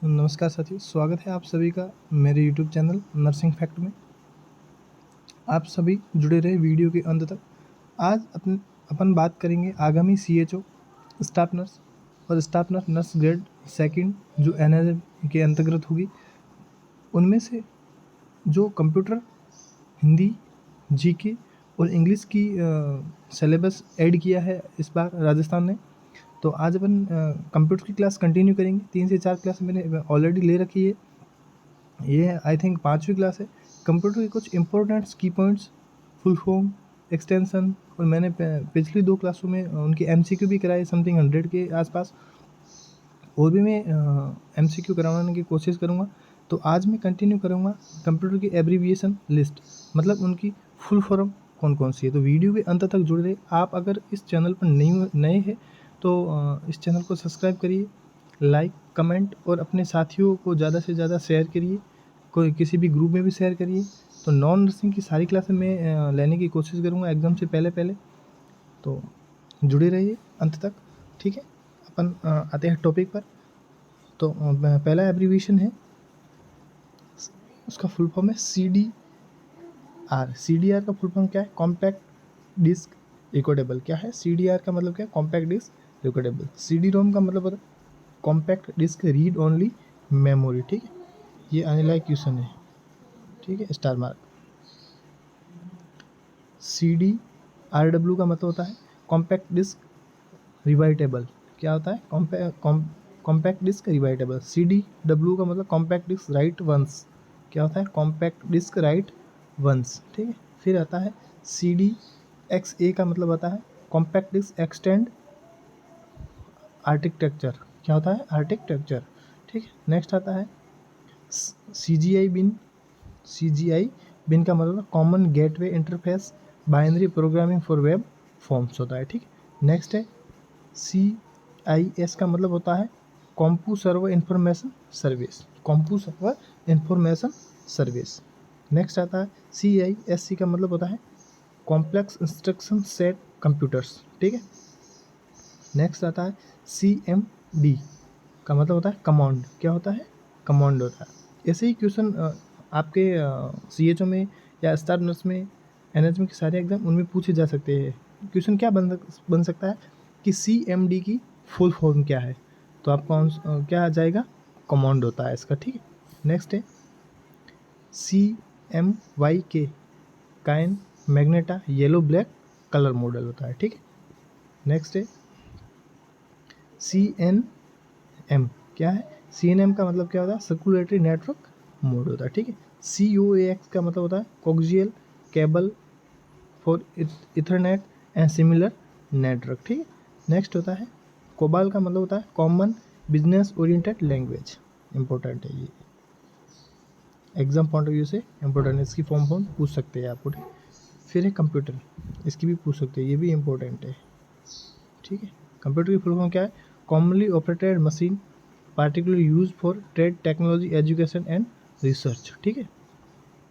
नमस्कार साथियों, स्वागत है आप सभी का मेरे यूट्यूब चैनल नर्सिंग फैक्ट में। आप सभी जुड़े रहे वीडियो के अंत तक। आज अपन बात करेंगे आगामी CHO स्टाफ नर्स और स्टाफ नर्स ग्रेड सेकंड जो NRM के अंतर्गत होगी। उनमें से जो कंप्यूटर, हिंदी, GK और इंग्लिश की सिलेबस ऐड किया है इस बार राजस्थान ने। तो आज अपन कंप्यूटर की क्लास कंटिन्यू करेंगे। 3 से 4 क्लास मैंने ऑलरेडी ले रखी है। ये आई थिंक 5वीं क्लास है। कंप्यूटर के कुछ इंपॉर्टेंट की पॉइंट्स, फुल फॉर्म, एक्सटेंशन और मैंने पिछली 2 क्लासों में उनके MCQ भी कराए समथिंग 100 के आसपास। और भी मैं MCQ करवाने की कोशिश करूँगा। तो आज मैं कंटिन्यू करूँगा कंप्यूटर की एब्रीविएशन लिस्ट, मतलब उनकी फुल फॉर्म कौन कौन सी है। तो वीडियो के अंत तक जुड़े रहे। आप अगर इस चैनल पर नए हैं तो इस चैनल को सब्सक्राइब करिए, लाइक, कमेंट और अपने साथियों को ज़्यादा से ज़्यादा शेयर करिए। कोई किसी भी ग्रुप में भी शेयर करिए। तो नॉन नर्सिंग की सारी क्लासें मैं लेने की कोशिश करूँगा एग्ज़ाम से पहले। तो जुड़े रहिए अंत तक, ठीक है। अपन आते हैं टॉपिक पर। तो पहला एब्रीविएशन है, उसका फुल फॉर्म है CDR। CDR का फुल फॉर्म क्या है? Compact disc recordable. क्या है CDR का मतलब? क्या है? Compact disc recordable. CD-ROM का मतलब होता है compact disc read only memory, ठीक है। ये आने लायक क्वेश्चन है, ठीक है, स्टार मार्क। CDRW का मतलब होता है कॉम्पैक्ट डिस्क रिवाइटेबल। क्या होता है? Compact disc रिवाइटेबल। CDW का मतलब कॉम्पैक्ट डिस्क राइट वंस। क्या होता है? कॉम्पैक्ट डिस्क राइट वंस, ठीक है। फिर आता है CDXA का मतलब आता है कॉम्पैक्ट डिस्क एक्सटेंड आर्किटेक्चर। क्या होता है? आर्किटेक्चर, ठीक है। नेक्स्ट आता है CGI बिन। CGI बिन का मतलब common gateway interface binary programming for web forms होता है, ठीक। नेक्स्ट है CIS का मतलब होता है CompuServe information service. CompuServe information service. Next आता है CISC का मतलब होता है कॉम्प्लेक्स इंस्ट्रक्शन सेट कंप्यूटर्स, ठीक है। नेक्स्ट आता है CMD का मतलब होता है कमांड। क्या होता है? कमांड होता है। ऐसे ही क्वेश्चन आपके CHO में या स्टाफ नर्स में, NHM के सारे एग्जाम उनमें पूछे जा सकते हैं। क्वेश्चन क्या बन सकता है कि CMD की फुल फॉर्म क्या है? तो आपका क्या आ जाएगा? कमांड होता है इसका, ठीक है। नेक्स्ट है CMYK cyan magenta yellow black colour model होता है, ठीक है। नेक्स्ट है CNM। क्या है? CNM का मतलब क्या होता है? सर्कुलेटरी नेटवर्क मोड होता है, ठीक है। COAX का मतलब होता है coaxial cable for Ethernet and similar network, ठीक है। नेक्स्ट होता है कोबाल का मतलब होता है common business oriented language. Important है ये, एग्जाम पॉइंट ऑफ व्यू से इंपॉर्टेंट है। इसकी फॉर्म पूछ सकते हैं आपको, ठीक। फिर है कंप्यूटर, इसकी भी पूछ सकते हैं, ये भी इंपॉर्टेंट है, ठीक है। कंप्यूटर की फुल फॉर्म क्या है? Commonly operated machine particularly use for trade, technology, education and research, ठीक है।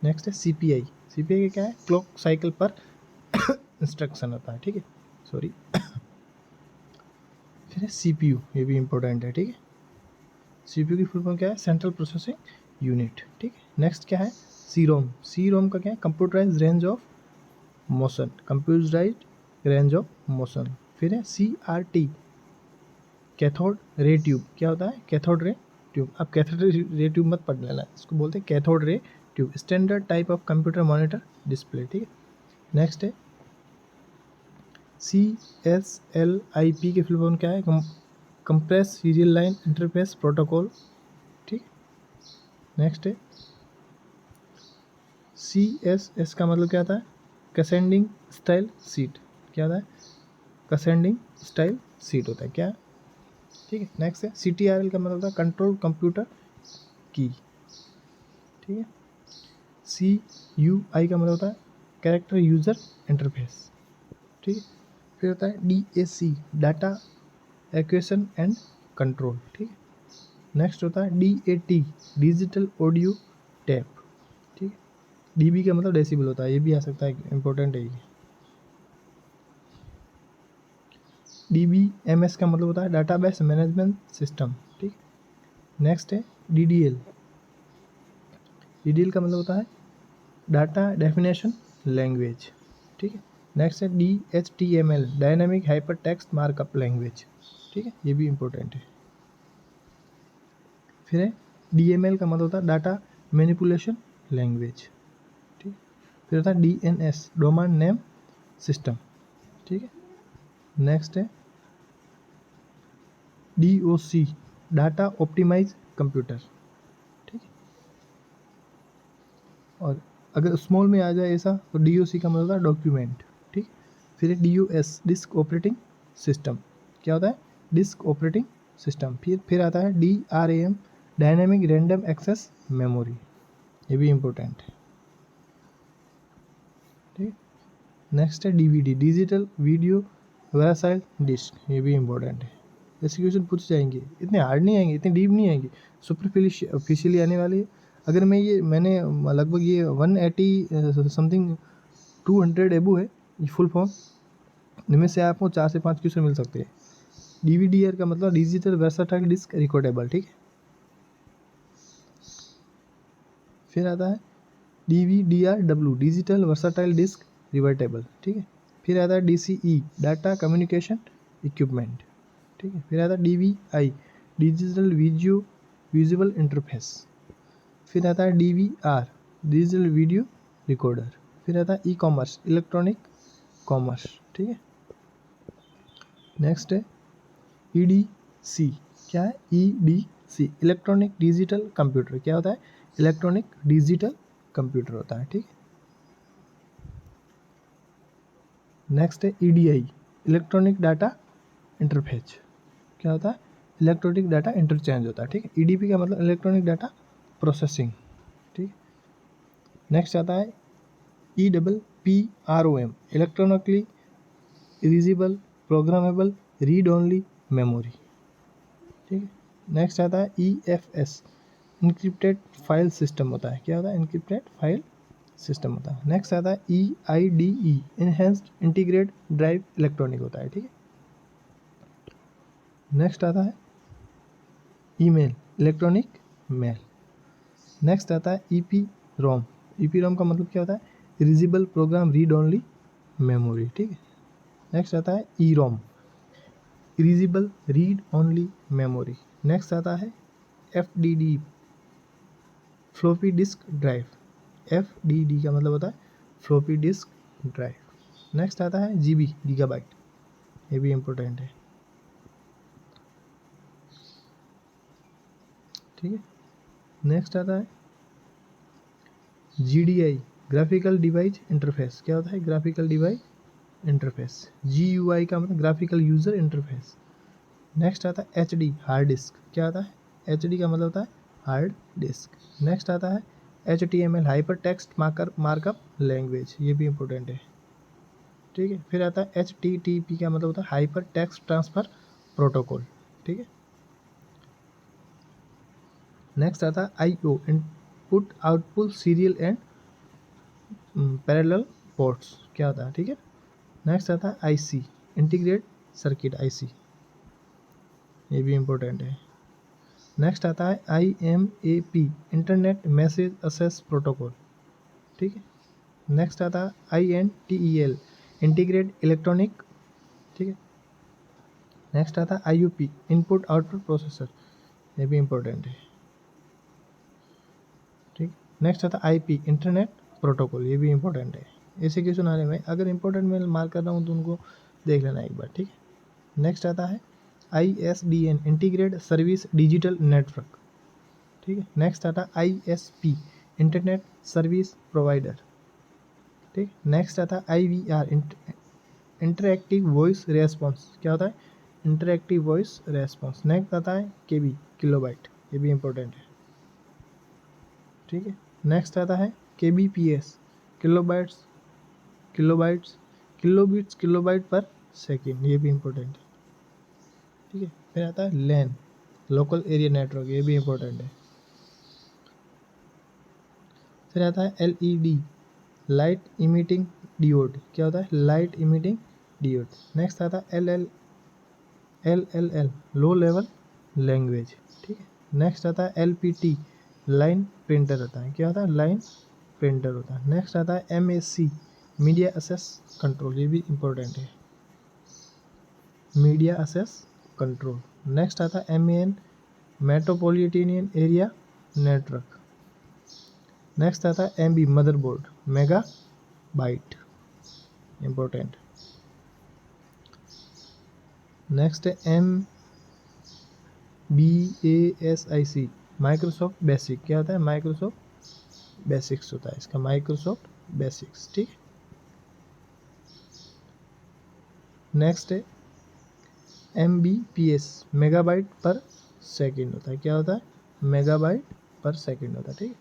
नेक्स्ट है CPI। CPI का क्या है? क्लॉक साइकिल पर इंस्ट्रक्शन होता है, ठीक है, सॉरी। फिर है CPU, ये भी इंपॉर्टेंट है, ठीक है। CPU की फुल फॉर्म क्या है? सेंट्रल प्रोसेसिंग यूनिट, ठीक है। नेक्स्ट क्या है? CROM। CROM का क्या है? Computerise range of motion. Computerise range of motion. फिर है CRT, कैथोड रे ट्यूब। क्या होता है? Cathode ray tube. अब कैथोड रे ट्यूब मत पढ़ लेना, इसको बोलते हैं cathode ray tube. Standard type of computer monitor display, ठीक है। नेक्स्ट है CSLIP के फुल फॉर्म क्या है? Compress serial line interface protocol, ठीक। नेक्स्ट है CSS का मतलब क्या होता है? कसेंडिंग स्टाइल सीट। क्या होता है? कसेंडिंग स्टाइल सीट होता है, क्या, ठीक है। नेक्स्ट है CTRL का मतलब होता है कंट्रोल कंप्यूटर की, ठीक है। CUI का मतलब होता है कैरेक्टर यूजर इंटरफेस, ठीक है। फिर होता है DAC data equation and control, ठीक है। नेक्स्ट होता है DAT डिजिटल ऑडियो टैप, ठीक है। DB का मतलब डेसिबल होता है, ये भी आ सकता है, इंपॉर्टेंट है ये। DBMS का मतलब होता है डाटाबेस मैनेजमेंट सिस्टम, ठीक। नेक्स्ट है DDL। DDL का मतलब होता है डाटा डेफिनेशन लैंग्वेज, ठीक है। नेक्स्ट है DHTML, dynamic hyper text markup language, ठीक है, ये भी इम्पोर्टेंट है। फिर है DML का मतलब होता है डाटा मैनिपुलेशन लैंग्वेज, ठीक। फिर होता है DNS, डोमेन नेम सिस्टम, ठीक है। नेक्स्ट है DOC, डाटा ऑप्टिमाइज कंप्यूटर, ठीक है। और अगर स्मॉल में आ जाए ऐसा तो DOC का मतलब होता है डॉक्यूमेंट, ठीक। फिर है DOS, डिस्क ऑपरेटिंग सिस्टम, क्या होता है डिस्क ऑपरेटिंग सिस्टम। फिर आता है DRAM, dynamic random access memory, ये भी इम्पोर्टेंट है, ठीक। नेक्स्ट है DVD, digital video versatile disc, ये भी इम्पोर्टेंट है। ऐसे क्वेश्चन पूछ जाएंगे, इतने हार्ड नहीं आएंगे, इतने डीप नहीं आएंगे, सुपरफिशियली आने वाले हैं। अगर मैंने लगभग ये 180 समथिंग 200 एबो है ये फुल फॉर्म, इनमें से आपको 4 से 5 क्वेश्चन मिल सकते हैं। DVDR का मतलब डिजिटल वर्साटाइल डिस्क रिकॉर्डेबल, ठीक है। फिर आता है DVDRW, डिजिटल वर्साटाइल डिस्क रिवर्टेबल, ठीक है। फिर आता है DCE, डाटा कम्युनिकेशन इक्विपमेंट, ठीक है। फिर आता है DVI, डिजिटल विजुअल इंटरफेस। फिर आता है DVR, डिजिटल वीडियो रिकॉर्डर। फिर आता है E-कॉमर्स, इलेक्ट्रॉनिक कॉमर्स, ठीक है। नेक्स्ट है EDC, क्या है EDC, इलेक्ट्रॉनिक डिजिटल कंप्यूटर, क्या होता है इलेक्ट्रॉनिक डिजिटल कंप्यूटर होता है, ठीक है। नेक्स्ट है EDI, इलेक्ट्रॉनिक डाटा इंटरफेच, क्या होता है इलेक्ट्रॉनिक डाटा इंटरचेंज होता है, ठीक है। EDP का मतलब इलेक्ट्रॉनिक डाटा प्रोसेसिंग, ठीक। नेक्स्ट आता है EPPROM, electronically erasable programmable read only memory, ठीक है। नेक्स्ट आता है EFS, इनक्रिप्टेड फाइल सिस्टम होता है, क्या होता है इनक्रिप्टेड फाइल सिस्टम होता है। नेक्स्ट आता है EIDE, enhanced integrated drive electronic होता है, ठीक है। नेक्स्ट आता है ईमेल, इलेक्ट्रॉनिक मेल। नेक्स्ट आता है EPROM, EPROM का मतलब क्या होता है erasable program read only memory, ठीक है। नेक्स्ट आता है EROM, erasable read only memory. Next आता है FDD, floppy disk drive, FDD का मतलब होता है फ्लॉपी डिस्क ड्राइव। नेक्स्ट आता है GB, गीगाबाइट, ये भी इम्पोर्टेंट है, ठीक है। नेक्स्ट आता है GDI, ग्राफिकल डिवाइस इंटरफेस, क्या होता है ग्राफिकल डिवाइस इंटरफेस। GUI का मतलब ग्राफिकल यूजर इंटरफेस। नेक्स्ट आता है HD, हार्ड डिस्क, क्या आता है HD का मतलब होता है हार्ड डिस्क। नेक्स्ट आता है HTML, hyper text markup language, ये भी इम्पोर्टेंट है, ठीक है। फिर आता है HTTP का मतलब होता है हाइपर टेक्स्ट ट्रांसफर प्रोटोकॉल, ठीक है। नेक्स्ट आता है IO, input output serial and parallel ports, क्या होता है, ठीक है। नेक्स्ट आता है IC, इंटीग्रेट सर्किट IC, ये भी इम्पोर्टेंट है। नेक्स्ट आता है IMAP, internet message access protocol, ठीक है। नेक्स्ट आता है INTEL, इंटीग्रेट इलेक्ट्रॉनिक, ठीक है। नेक्स्ट आता है IUP, इनपुट आउटपुट प्रोसेसर, ये भी इम्पोर्टेंट है, ठीक। नेक्स्ट आता है IP, इंटरनेट प्रोटोकॉल, ये भी इम्पोर्टेंट है। ऐसे क्वेश्चन आ रहे हैं, अगर इंपॉर्टेंट मैं मार्क कर रहा हूँ तो उनको देख लेना एक बार, ठीक है। नेक्स्ट आता है ISDN, integrate service digital network, ठीक है। नेक्स्ट आता है ISP, इंटरनेट सर्विस प्रोवाइडर, ठीक। नेक्स्ट आता है IVR, इंटरएक्टिव वॉइस रेस्पॉन्स, क्या होता है इंटरएक्टिव वॉइस रेस्पॉन्स। नेक्स्ट आता है KB, किलोबाइट, ये भी इम्पोर्टेंट है, ठीक है। नेक्स्ट आता है KBPS, किलोबाइट्स किलोबाइट पर सेकेंड, ये भी इम्पोर्टेंट है, ठीक है। फिर आता है LAN, लोकल एरिया नेटवर्क, ये भी इम्पोर्टेंट है। फिर आता है LED, लाइट इमिटिंग डियोड, क्या होता है लाइट इमिटिंग डियोड। नेक्स्ट आता है LLL, लो लेवल लैंग्वेज, ठीक है। नेक्स्ट आता है LPT, लाइन प्रिंटर होता है। क्या होता है? लाइन प्रिंटर होता है। नेक्स्ट आता है MAC, मीडिया एक्सेस कंट्रोल, ये भी इम्पोर्टेंट है, मीडिया एक्सेस कंट्रोल। नेक्स्ट आता है MAN, metropolitan area network. Next आता है MB, motherboard, mega bite, important. Next है MBASIC, माइक्रोसॉफ्ट बेसिक। क्या होता है? माइक्रोसॉफ्ट बेसिक्स होता है इसका, माइक्रोसॉफ्ट बेसिक्स, ठीक। नेक्स्ट है MBPS, मेगाबाइट पर सेकेंड होता है। क्या होता है? मेगाबाइट पर सेकेंड होता है, ठीक।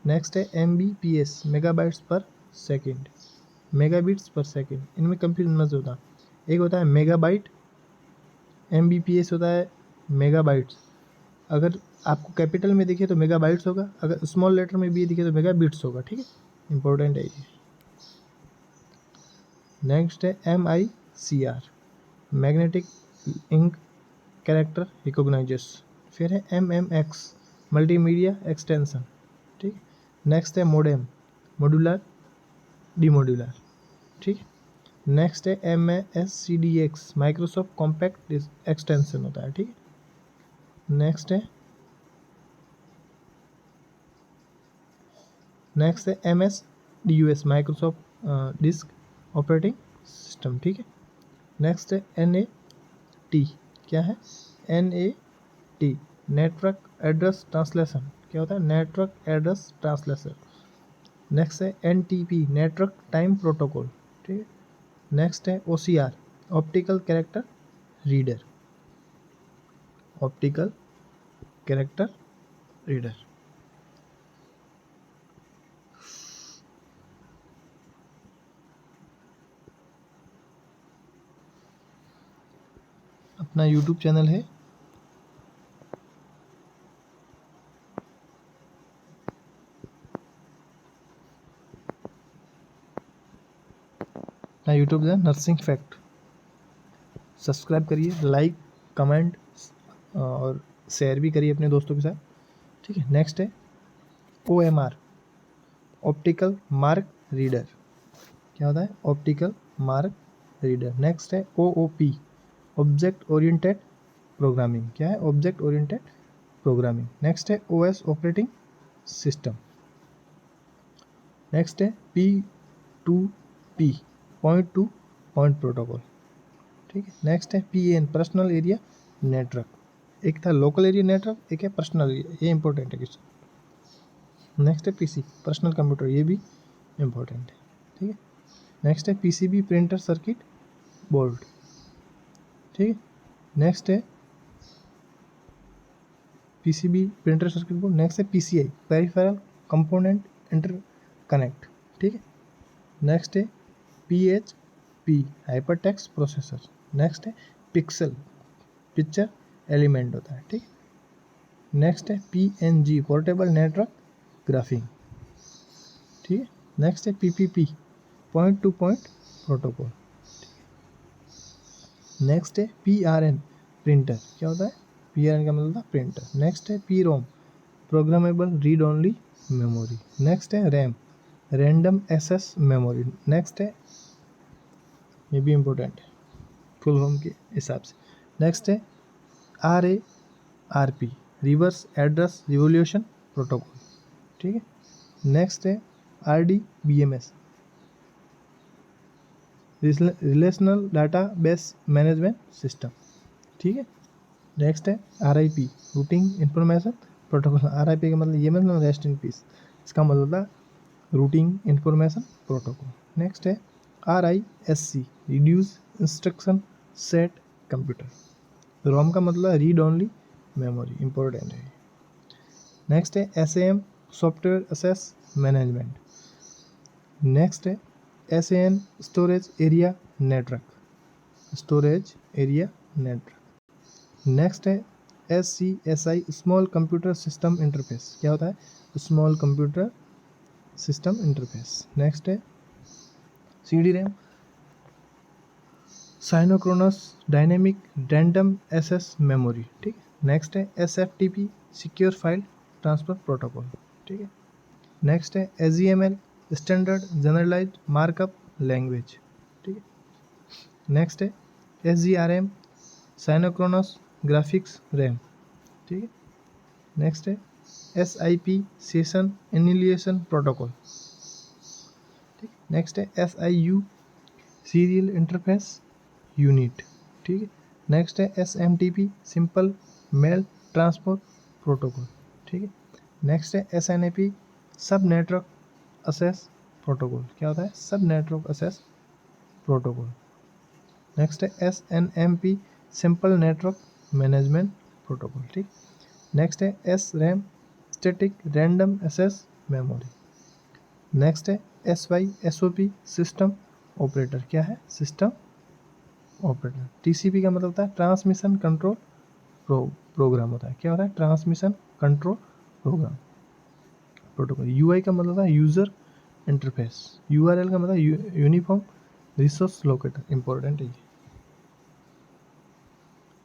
नेक्स्ट है MBPS, मेगाबाइट्स पर सेकेंड, मेगाबिट्स पर सेकेंड, इनमें कंफ्यूजन मत होता। एक होता है मेगाबाइट, MBPS होता है मेगाबाइट्स। अगर आपको कैपिटल में दिखे तो मेगाबाइट्स होगा, अगर स्मॉल लेटर में भी दिखे तो मेगाबिट्स होगा, ठीक है, इंपॉर्टेंट है ये। नेक्स्ट है MICR, मैग्नेटिक इंक कैरेक्टर रिकॉग्नाइजर्स। फिर है MMX, मल्टीमीडिया एक्सटेंशन, ठीक। नेक्स्ट है मोडेम, मॉड्यूलर डीमॉड्यूलर, ठीक। नेक्स्ट है MASCDX, माइक्रोसॉफ्ट कॉम्पैक्ट एक्सटेंशन होता है, ठीक। नेक्स्ट है MSDUS, Microsoft disk operating system, ठीक है। नेक्स्ट है NAT, क्या है? NAT, network address translation. क्या होता है? Network address translation. नेक्स्ट है NTP, नेटवर्क टाइम प्रोटोकॉल, ठीक है। नेक्स्ट है OCR, optical character reader, optical character reader. अपना YouTube चैनल है, अपना YouTube channel nursing fact, subscribe करिए, लाइक कमेंट और शेयर भी करिए अपने दोस्तों के साथ, ठीक है। नेक्स्ट है OMR, ऑप्टिकल मार्क रीडर। क्या होता है? Optical mark reader. नेक्स्ट है OOP, ऑब्जेक्ट ओरिएंटेड प्रोग्रामिंग। क्या है? Object oriented programming. नेक्स्ट है OS, ऑपरेटिंग सिस्टम। नेक्स्ट है P2P, point to point protocol, ठीक है। नेक्स्ट है PAN, पर्सनल एरिया नेटवर्क। एक था लोकल एरिया नेटवर्क, एक है पर्सनल एरिया, ये इंपॉर्टेंट है क्वेश्चन। नेक्स्ट है PC, पर्सनल कंप्यूटर, ये भी इंपॉर्टेंट है, ठीक है। नेक्स्ट है PCB, प्रिंटर सर्किट बोर्ड, ठीक है। नेक्स्ट है PCB, printer circuit board. Next है PCI, पेरिफेरल कंपोनेंट इंटरकनेक्ट, ठीक है। नेक्स्ट है PHP, हाइपरटेक्स्ट प्रोसेसर। नेक्स्ट है पिक्सल, पिक्चर एलिमेंट होता है, ठीक। नेक्स्ट है PNG, पोर्टेबल नेटवर्क ग्राफिंग, ठीक है। नेक्स्ट है PPP, point to point protocol. Next है PRN, प्रिंटर। क्या होता है? PRN का मतलब था प्रिंटर। नेक्स्ट है PROM, programmable read only memory. Next है RAM, random access memory. Next है, ये भी इम्पोर्टेंट है फुल फॉर्म के हिसाब से। नेक्स्ट है RARP, reverse address revolution protocol, ठीक है। नेक्स्ट है RDBMS, relational data base management system, ठीक है। नेक्स्ट है RIP, routing information protocol. RIP का मतलब ये मतलब रेस्ट इन पीस, इसका मतलब था रूटिंग इंफॉर्मेशन प्रोटोकॉल। नेक्स्ट है RISC, reduce instruction set computer. ROM का मतलब रीड ओनली मेमोरी, इंपॉर्टेंट है। नेक्स्ट है SAM, software asset management. Next है SAN, storage area network, storage area network. Next है SCSI, small computer system interface. क्या होता है? Small computer system interface. Next है CD-RAM, synchronous dynamic random access memory, ठीक है। नेक्स्ट है SFTP secure file transfer protocol, ठीक है। नेक्स्ट है SGML standard generalised markup language, ठीक है। नेक्स्ट है SGRM साइनोक्रोनस ग्राफिक्स रैम, ठीक है। नेक्स्ट है SIP सेशन एनिलिएशन प्रोटोकॉल, ठीक। नेक्स्ट है SIU सीरियल इंटरफेस यूनिट, ठीक है। नेक्स्ट है SMTP simple mail transport protocol, ठीक है। नेक्स्ट है SNAP सब नेटवर्क असेस प्रोटोकॉल, क्या होता है sub network access protocol. Next है SNMP simple network management protocol, ठीक। नेक्स्ट है SRAM static random access memory. Next है SYSOP सिस्टम ऑपरेटर, क्या है सिस्टम ऑपरेटर। TCP का मतलब होता है ट्रांसमिशन कंट्रोल प्रोग्राम होता है, क्या होता है transmission control program protocol. UI का मतलब होता है यूज़र इंटरफेस। URL का मतलब यूनिफॉर्म रिसोर्स लोकेटर, इंपॉर्टेंट है ये,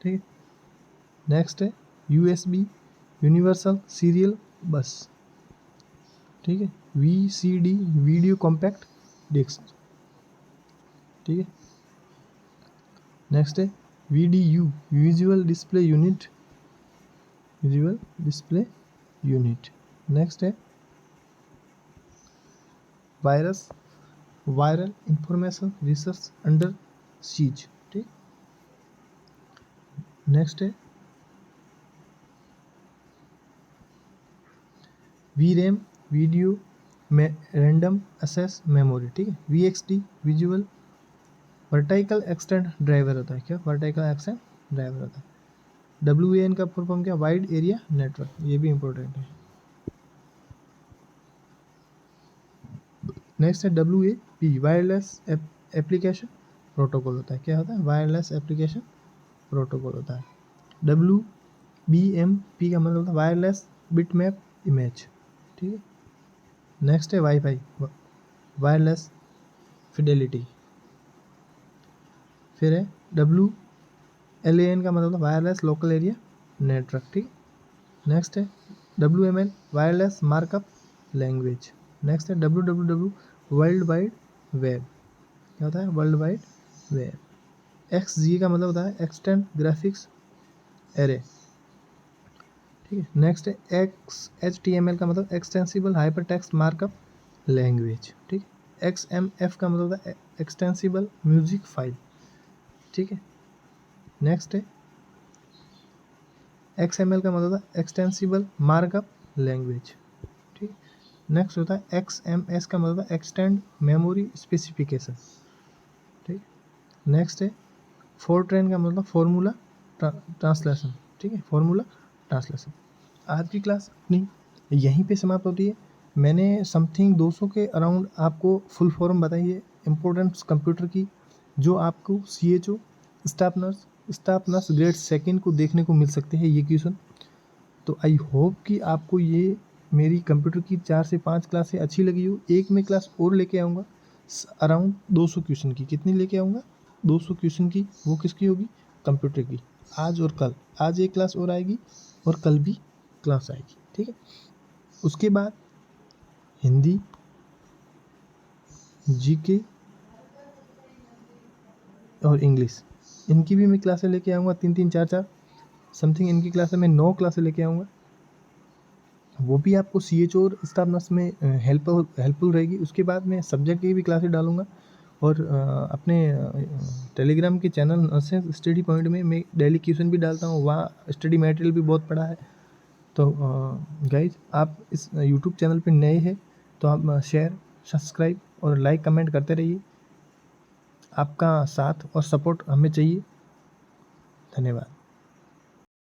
ठीक है। नेक्स्ट है USB यूनिवर्सल सीरियल बस, ठीक है। VCD वीडियो कॉम्पैक्ट डिस्क, ठीक है। नेक्स्ट है VDU visual display unit, visual display unit. Next है viral information research under siege, ठीक। नेक्स्ट है VRAM वीडियो में रैंडम एक्सेस मेमोरी, ठीक है। VXT visual vertical extend driver होता है, क्या वर्टिकल एक्सटेंड ड्राइवर होता है। WAN का फुल फॉर्म क्या वाइड एरिया नेटवर्क, ये भी इंपॉर्टेंट है। नेक्स्ट है WAP वायरलेस एप्लीकेशन प्रोटोकॉल होता है, क्या होता है वायरलेस एप्लीकेशन प्रोटोकॉल होता है। WBMP का मतलब होता है वायरलेस बिटमैप इमेज, ठीक है। नेक्स्ट है वाईफाई वायरलेस फिडेलिटी। फिर है WLAN का मतलब वायरलेस लोकल एरिया नेटवर्क, ठीक। नेक्स्ट है WML wireless markup language. Next है WWW वर्ल्ड वाइड वेब, क्या होता है वर्ल्ड वाइड वेब। XG का मतलब होता है एक्सटेंड ग्राफिक्स एरे, ठीक है। नेक्स्ट है HTML का मतलब extensible hyper text markup language, ठीक। XMF का मतलब होता है एक्सटेंसिबल म्यूजिक फाइल, ठीक है। नेक्स्ट है XML का मतलब होता है एक्सटेंसिबल मार्कअप लैंग्वेज, ठीक। नेक्स्ट होता है XMS का मतलब होता है एक्सटेंड मेमोरी स्पेसिफिकेशन, ठीक। नेक्स्ट है फोरट्रेन का मतलब फॉर्मूला ट्रांसलेशन, ठीक है फॉर्मूला ट्रांसलेशन। आज की क्लास अपनी यहीं पे समाप्त होती है। मैंने समथिंग 200 के अराउंड आपको फुल फॉर्म बताई है इम्पोर्टेंट्स कंप्यूटर की, जो आपको CHO staff nurse grade second को देखने को मिल सकते हैं ये क्वेश्चन। तो आई होप कि आपको ये मेरी कंप्यूटर की 4 से 5 क्लासें अच्छी लगी हो। एक मैं क्लास और लेके आऊँगा अराउंड 200 क्वेश्चन की। कितनी लेके आऊँगा 200 क्वेश्चन की। वो किसकी होगी कंप्यूटर की। आज और कल, आज एक क्लास और आएगी और कल भी क्लास आएगी, ठीक है। उसके बाद हिंदी, GK और इंग्लिश, इनकी भी मैं क्लासें लेके आऊँगा 3-3 4-4 समथिंग। इनकी क्लासें मैं 9 क्लासें लेके आऊँगा। वो भी आपको CHO और स्टाफ नर्स में हेल्पफुल रहेगी। उसके बाद मैं सब्जेक्ट की भी क्लासेस डालूँगा और अपने टेलीग्राम के चैनल नर्सेस स्टडी पॉइंट में मैं डेली क्वेश्चन भी डालता हूँ। वहाँ स्टडी मटेरियल भी बहुत पड़ा है। तो गाइज आप इस यूट्यूब चैनल पे नए हैं तो आप शेयर, सब्सक्राइब और लाइक कमेंट करते रहिए। आपका साथ और सपोर्ट हमें चाहिए। धन्यवाद।